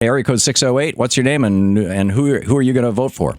Area code 608. What's your name and who are you going to vote for?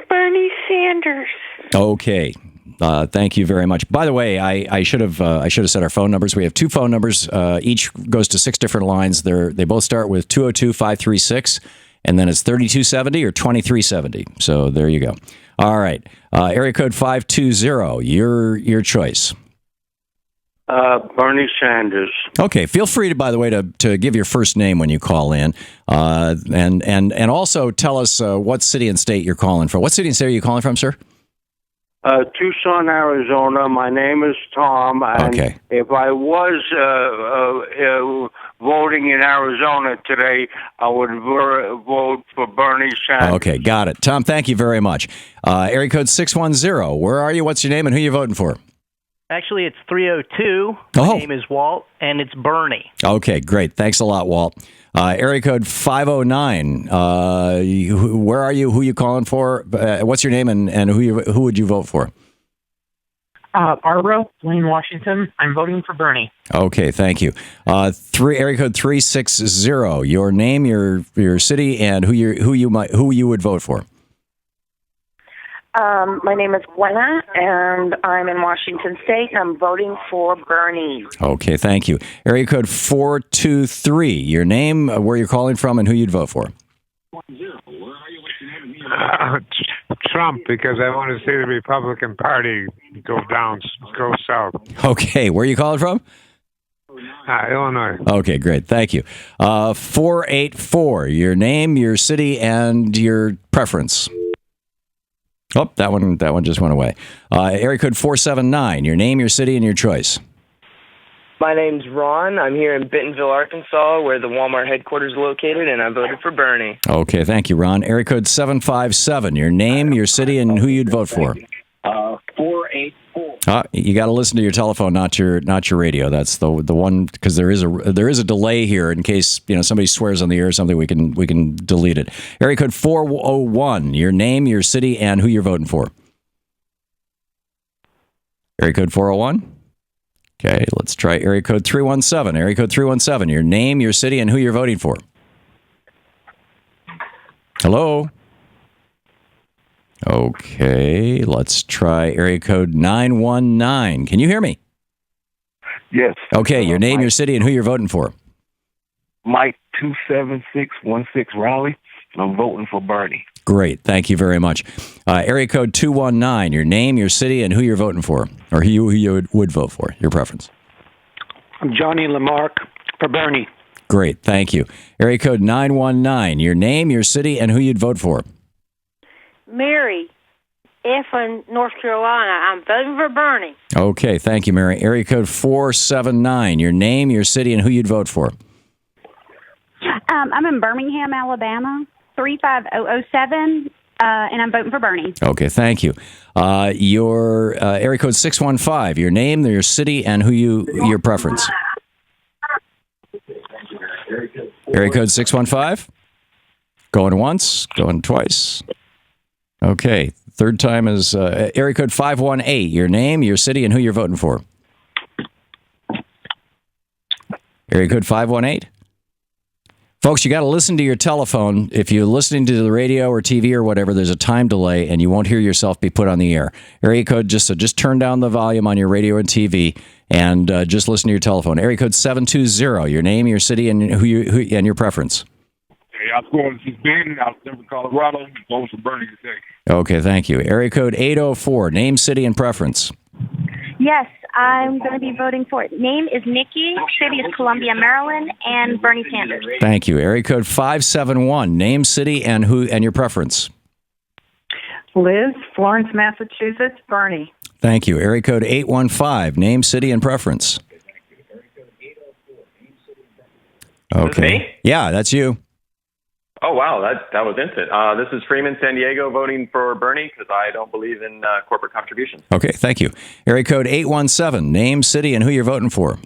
Bernie Sanders. Okay. Thank you very much. By the way, I should have said our phone numbers. We have two phone numbers. Each goes to 6 different lines. They both start with 202-536, and then it's 3270 or 2370. So there you go. All right. Area code 520. Your choice. Bernie Sanders. Okay. Feel free to, by the way, to give your first name when you call in, and also tell us what city and state you're calling from. What city and state are you calling from, sir? Tucson, Arizona. My name is Tom. And okay. If I was voting in Arizona today, I would vote for Bernie Sanders. Okay, got it. Tom, thank you very much. Area code 610. Where are you? What's your name and who are you voting for? Actually, it's 302. My name is Walt, and it's Bernie. Okay, great. Thanks a lot, Walt. Area code 509. Where are you? Who are you calling for? What's your name and who would you vote for? Barbara, Wayne, Washington. I'm voting for Bernie. Okay, thank you. Area code 360. Your name, your city, and who you would vote for. My name is Gwenna, and I'm in Washington State, and I'm voting for Bernie. Okay, thank you. Area code 423. Your name, where you're calling from, and who you'd vote for. Trump, because I want to see the Republican Party go south. Okay, where are you calling from? Illinois. Okay, great. Thank you. 484. Your name, your city, and your preference. Oh, that one just went away. Area code 479. Your name, your city, and your choice. My name's Ron. I'm here in Bentonville, Arkansas, where the Walmart headquarters is located, and I voted for Bernie. Okay, thank you, Ron. Area code 757. Your name, your city, and who you'd vote for. 484. You got to listen to your telephone, not your radio. That's the one, because there is a delay here in case somebody swears on the air or something. We can delete it. Area code 401. Your name, your city, and who you're voting for. Area code 401. Okay, let's try area code 317. Area code 317. Your name, your city, and who you're voting for. Hello? Okay, let's try area code 919. Can you hear me? Yes. Okay, your name, your city, and who you're voting for. Mike 27616 Raleigh, and I'm voting for Bernie. Great, thank you very much. Area code 219. Your name, your city, and who you're voting for, or who you would vote for. Your preference. I'm Johnny Lamarck for Bernie. Great, thank you. Area code 919. Your name, your city, and who you'd vote for. Mary, in North Carolina. I'm voting for Bernie. Okay, thank you, Mary. Area code 479. Your name, your city, and who you'd vote for. I'm in Birmingham, Alabama, 35007, and I'm voting for Bernie. Okay, thank you. Your area code 615. Your name, your city, and your preference. Area code 615. Going once, going twice. Okay, third time is area code 518. Your name, your city, and who you're voting for. Area code 518. Folks, you got to listen to your telephone. If you're listening to the radio or TV or whatever, there's a time delay, and you won't hear yourself be put on the air. Area code, just turn down the volume on your radio and TV, and just listen to your telephone. Area code 720. Your name, your city, and who and your preference. Hey, I'm going to Bend out of Denver, Colorado. I'm going for Bernie today. Okay, thank you. Area code 804. Name, city, and preference. Yes, I'm going to be voting for it. Name is Nikki, city is Columbia, Maryland, and Bernie Sanders. Thank you. Area code 571. Name, city, and your preference. Liz, Florence, Massachusetts, Bernie. Thank you. Area code 815. Name, city, and preference. Okay. Yeah, that's you. Oh, wow. That was instant. This is Freeman, San Diego, voting for Bernie because I don't believe in corporate contributions. Okay, thank you. Area code 817. Name, city, and who you're voting for.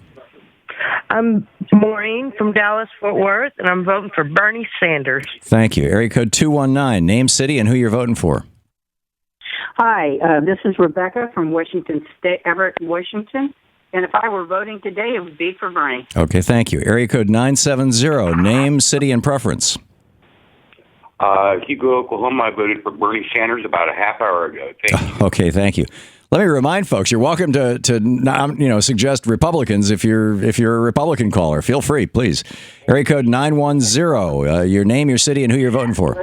I'm Maureen from Dallas-Fort Worth, and I'm voting for Bernie Sanders. Thank you. Area code 219. Name, city, and who you're voting for. Hi, this is Rebecca from Washington State, Everett, Washington. And if I were voting today, it would be for Bernie. Okay, thank you. Area code 970, name, city, and preference. Hugo, Oklahoma. I voted for Bernie Sanders about a half hour ago. Thank you. Okay, thank you. Let me remind folks, you're welcome to suggest Republicans if you're a Republican caller. Feel free, please. Area code 910, your name, your city, and who you're voting for.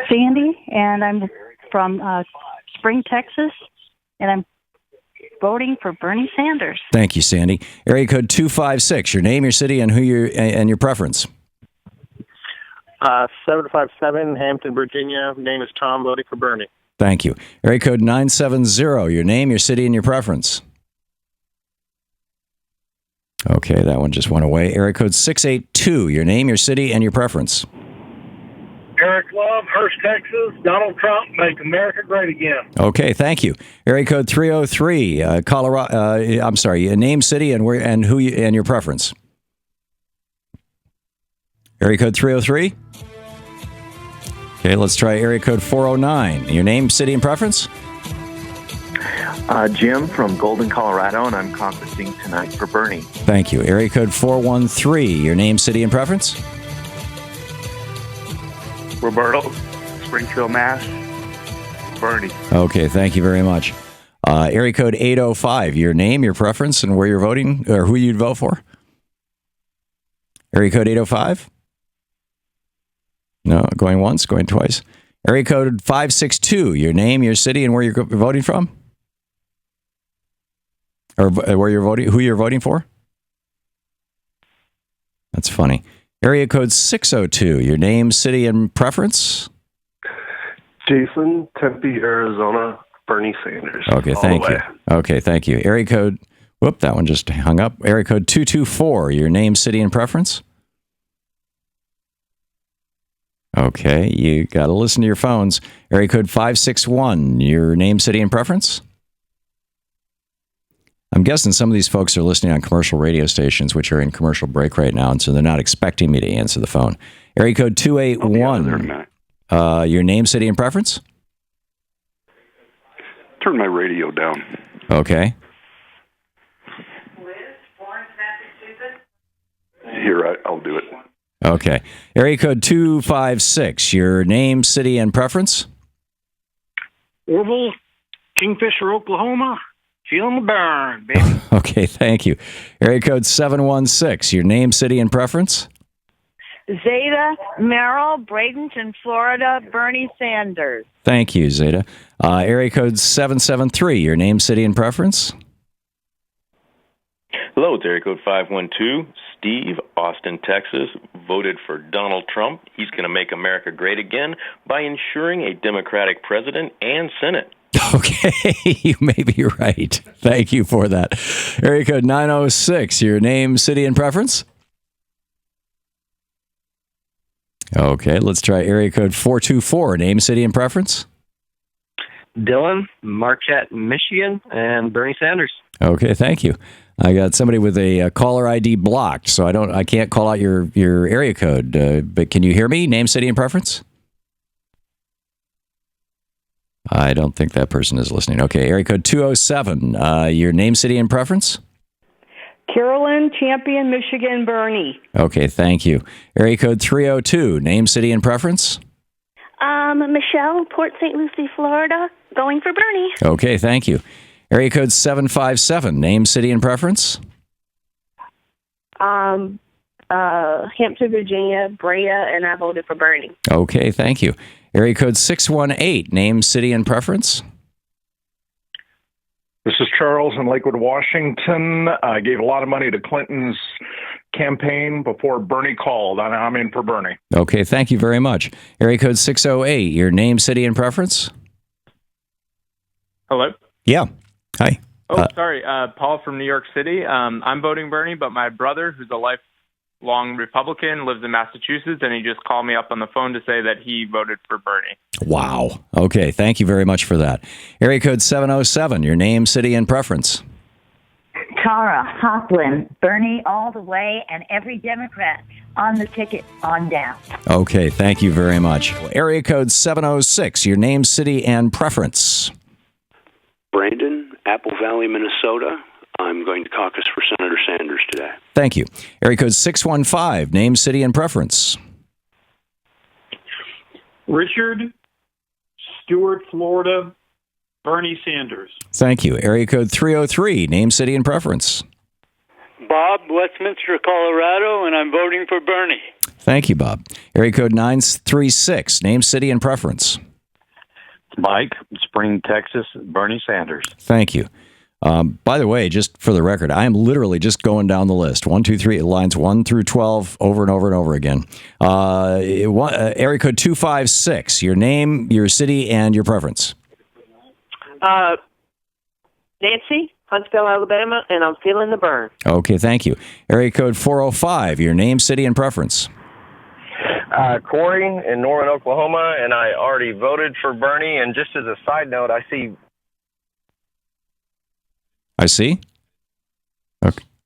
Sandy, and I'm from Spring, Texas, and I'm voting for Bernie Sanders. Thank you, Sandy. Area code 256, your name, your city, and and your preference. 757, Hampton, Virginia. Name is Tom, voting for Bernie. Thank you. Area code 970, your name, your city, and your preference. Okay, that one just went away. Area code 682, your name, your city, and your preference. Eric Love, Hurst, Texas. Donald Trump, make America great again. Okay, thank you. Area code 303, Colorado. I'm sorry, name, city, and your preference. Area code 303. Okay, let's try area code 409. Your name, city, and preference? Jim from Golden, Colorado, and I'm caucusing tonight for Bernie. Thank you. Area code 413. Your name, city, and preference? Roberto, Springfield, Mass. Bernie. Okay, thank you very much. Area code 805. Your name, your preference, and where you're voting, or who you'd vote for? Area code 805? No, going once, going twice. Area code 562. Your name, your city, and where you're voting from? Or where you're voting, who you're voting for? That's funny. Area code 602. Your name, city, and preference? Jason, Tempe, Arizona, Bernie Sanders. Okay, thank you. Okay, thank you. Area code, that one just hung up. Area code 224. Your name, city, and preference? Okay, you got to listen to your phones. Area code 561. Your name, city, and preference? I'm guessing some of these folks are listening on commercial radio stations, which are in commercial break right now, and so they're not expecting me to answer the phone. Area code 281. Your name, city, and preference? Turn my radio down. Okay. Here, I'll do it. Okay. Area code 256. Your name, city, and preference? Orville, Kingfisher, Oklahoma. Feeling the burn, baby. Okay, thank you. Area code 716. Your name, city, and preference? Zeta, Merrill, Bradenton, Florida, Bernie Sanders. Thank you, Zeta. Area code 773. Your name, city, and preference? Hello, it's area code 512. Steve, Austin, Texas, voted for Donald Trump. He's going to make America great again by ensuring a Democratic president and Senate. Okay, you may be right. Thank you for that. Area code 906. Your name, city, and preference? Okay, let's try area code 424. Name, city, and preference? Dylan, Marquette, Michigan, and Bernie Sanders. Okay, thank you. I got somebody with a caller ID blocked, so I can't call out your area code. But can you hear me? Name, city, and preference? I don't think that person is listening. Okay, area code 207. Your name, city, and preference? Carolyn, Champion, Michigan, Bernie. Okay, thank you. Area code 302. Name, city, and preference? Michelle, Port St. Lucie, Florida, going for Bernie. Okay, thank you. Area code 757. Name, city, and preference? Hampton, Virginia, Brea, and I voted for Bernie. Okay, thank you. Area code 618. Name, city, and preference? This is Charles in Lakewood, Washington. I gave a lot of money to Clinton's campaign before Bernie called, and I'm in for Bernie. Okay, thank you very much. Area code 608. Your name, city, and preference? Hello? Yeah. Hi. Sorry. Paul from New York City. I'm voting Bernie, but my brother, who's a lifelong Republican, lives in Massachusetts, and he just called me up on the phone to say that he voted for Bernie. Wow. Okay, thank you very much for that. Area code 707. Your name, city, and preference? Tara Hoplin, Bernie all the way, and every Democrat on the ticket on down. Okay, thank you very much. Area code 706. Your name, city, and preference? Brandon, Apple Valley, Minnesota. I'm going to caucus for Senator Sanders today. Thank you. Area code 615, name, city, and preference. Richard, Stewart, Florida, Bernie Sanders. Thank you. Area code 303, name, city, and preference. Bob, Westminster, Colorado, and I'm voting for Bernie. Thank you, Bob. Area code 936, name, city, and preference. Mike, Spring, Texas, Bernie Sanders. Thank you. By the way, just for the record, I am literally just going down the list. 1, 2, 3, lines 1 through 12, over and over and over again. Area code 256, your name, your city, and your preference. Nancy, Huntsville, Alabama, and I'm feeling the burn. Okay, thank you. Area code 405, your name, city, and preference. Corey in Norman, Oklahoma, and I already voted for Bernie. And just as a side note, I see.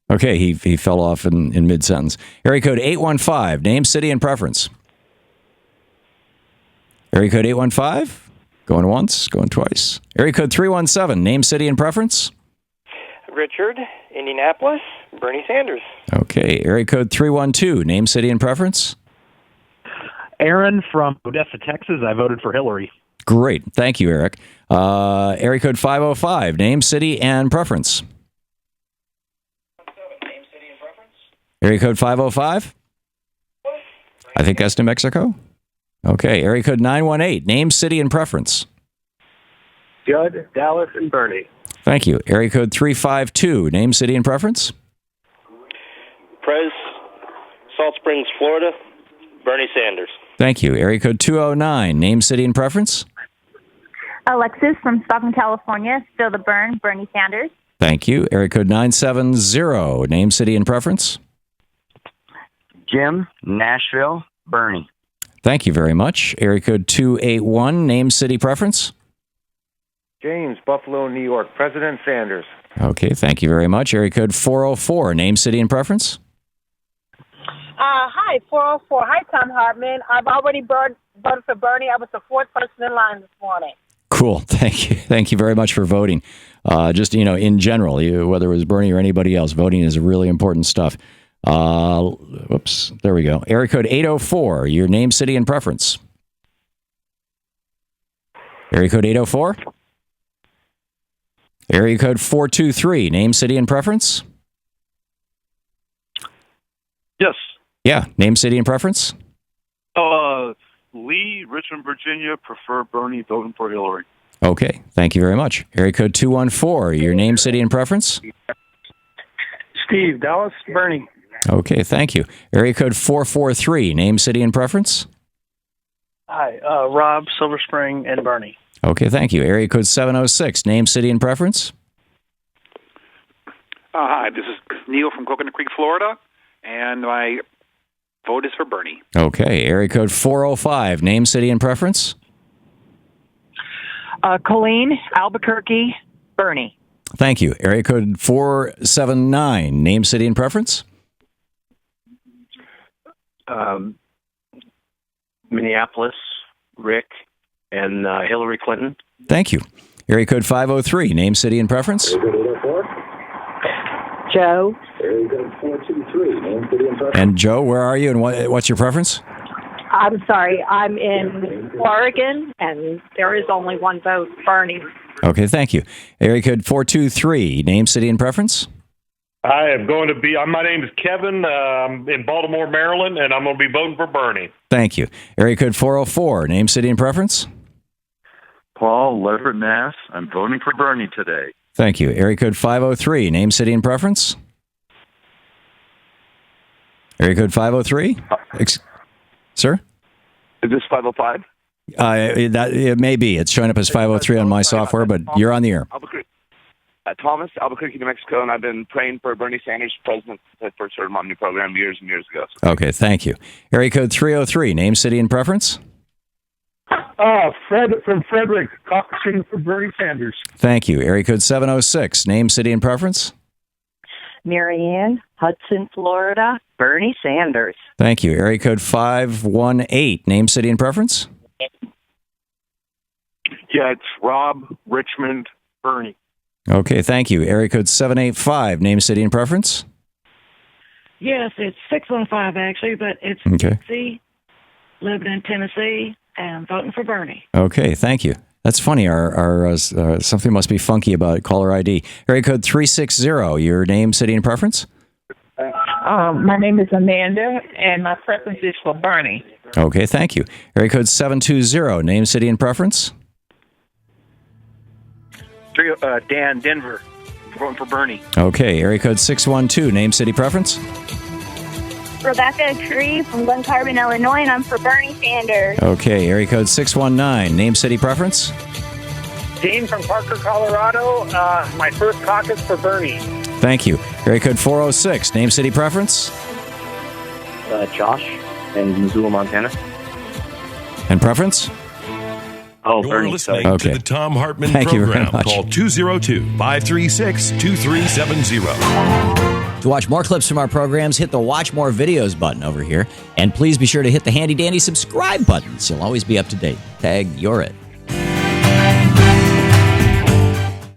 Okay, he fell off in mid-sentence. Area code 815, name, city, and preference. Area code 815, going once, going twice. Area code 317, name, city, and preference. Richard, Indianapolis, Bernie Sanders. Okay, area code 312, name, city, and preference. Aaron from Odessa, Texas. I voted for Hillary. Great. Thank you, Eric. Area code 505, name, city, and preference. Area code 505? I think that's New Mexico. Okay. Area code 918, name, city, and preference. Judd, Dallas, and Bernie. Thank you. Area code 352, name, city, and preference. Prez, Salt Springs, Florida, Bernie Sanders. Thank you. Area code 209, name, city, and preference. Alexis from Stockton, California. Still the burn, Bernie Sanders. Thank you. Area code 970, name, city, and preference. Jim, Nashville, Bernie. Thank you very much. Area code 281, name, city, preference. James, Buffalo, New York, President Sanders. Okay, thank you very much. Area code 404, name, city, and preference. Hi, 404. Hi, Thom Hartmann. I've already voted for Bernie. I was the fourth person in line this morning. Cool. Thank you. Thank you very much for voting. Just, in general, whether it was Bernie or anybody else, voting is really important stuff. Whoops. There we go. Area code 804, your name, city, and preference. Area code 804. Area code 423, name, city, and preference. Yes. Yeah, name, city, and preference. Lee, Richmond, Virginia, prefer Bernie, voting for Hillary. Okay, thank you very much. Area code 214, your name, city, and preference. Steve, Dallas, Bernie. Okay, thank you. Area code 443, name, city, and preference. Hi, Rob, Silver Spring, and Bernie. Okay, thank you. Area code 706, name, city, and preference. Hi, this is Neil from Coconut Creek, Florida, and my vote is for Bernie. Okay, area code 405, name, city, and preference. Colleen, Albuquerque, Bernie. Thank you. Area code 479, name, city, and preference. Minneapolis, Rick, and Hillary Clinton. Thank you. Area code 503, name, city, and preference. Joe. Area code 423, name, city, and preference. And Joe, where are you, and what's your preference? I'm sorry, I'm in Oregon, and there is only one vote, Bernie. Okay, thank you. Area code 423, name, city, and preference. I am going to be, my name is Kevin. I'm in Baltimore, Maryland, and I'm going to be voting for Bernie. Thank you. Area code 404, name, city, and preference. Paul, Leverett, Mass. I'm voting for Bernie today. Thank you. Area code 503, name, city, and preference. Area code 503? Sir? Is this 505? It may be. It's showing up as 503 on my software, but you're on the air. Thomas, Albuquerque, New Mexico, and I've been praying for Bernie Sanders, president, for the Serve Omni program years and years ago. So. Okay, thank you. Area code 303, name, city, and preference. Fred from Frederick, caucusing for Bernie Sanders. Thank you. Area code 706, name, city, and preference. Marianne, Hudson, Florida, Bernie Sanders. Thank you. Area code 518, name, city, and preference. Yeah, it's Rob, Richmond, Bernie. Okay, thank you. Area code 785, name, city, and preference? Yes, it's 615 actually, but it's Okay. C, living in Tennessee, and voting for Bernie. Okay, thank you. That's funny. Our something must be funky about caller ID. Area code 360, your name, city, and preference? My name is Amanda, and my preference is for Bernie. Okay, thank you. Area code 720, name, city, and preference? Dan, Denver. Voting for Bernie. Okay, area code 612, name, city, preference? Rebecca Cree from Glen Carbon, Illinois, and I'm for Bernie Sanders. Okay, area code 619, name, city, preference? Dean from Parker, Colorado. My first caucus for Bernie. Thank you. Area code 406, name, city, preference? Josh in Missoula, Montana. And preference? Oh, You're Bernie. listening Okay. to the Thom Hartmann Thank you very Program. much. Call 202-536-2370. To watch more clips from our programs, hit the Watch More Videos button over here. And please be sure to hit the handy-dandy subscribe button so you'll always be up to date. Tag, you're it.